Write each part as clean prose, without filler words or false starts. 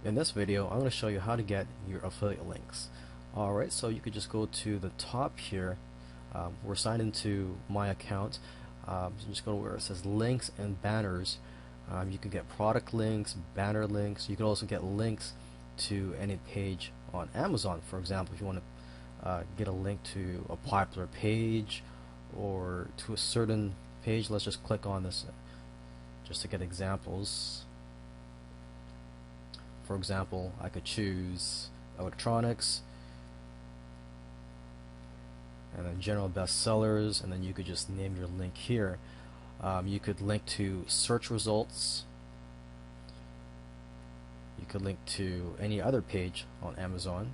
In this video, I'm going to show you how to get your affiliate links. Alright, so you could just go to the top here. We're signed into my account. So just go to where it says links and banners. You can get product links, banner links. You can also get links to any page on Amazon. For example, if you want to get a link to a popular page or to a certain page, let's just click on this just to get examples. For example, I could choose electronics and then general bestsellers, and then you could just name your link here. You could link to search results. You could link to any other page on Amazon.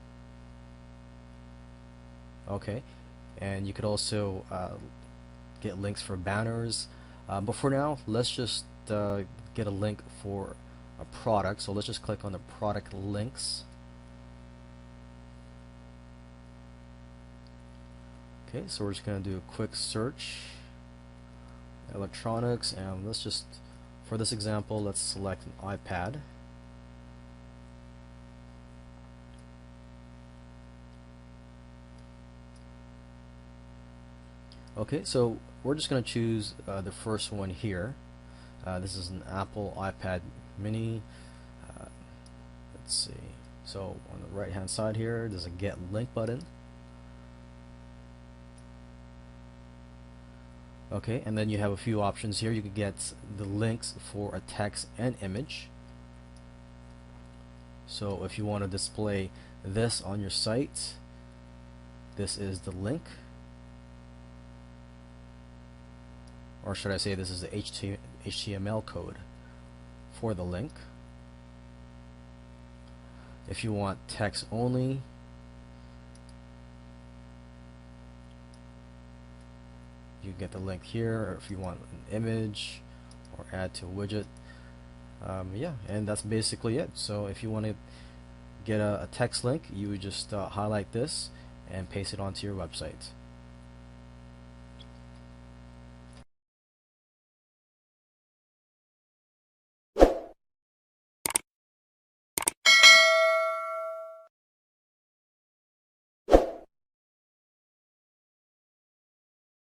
Okay, and you could also get links for banners. But for now, let's just get a link for a product. So let's just click on the product links. Okay, so we're just going to do a quick search, electronics, and let's just, for this example, let's select an iPad. Okay, so we're just going to choose the first one here. This is an Apple iPad mini. Let's see, so on the right hand side here there's a get link button. Okay, and then you have a few options here. You can get the links for a text and image. So if you want to display this on your site, this is the link. Or should I say this is the HTML code for the link. If you want text only, you get the link here, or if you want an image or add to a widget. Yeah, and that's basically it. So if you want to get a text link, you would just highlight this and paste it onto your website.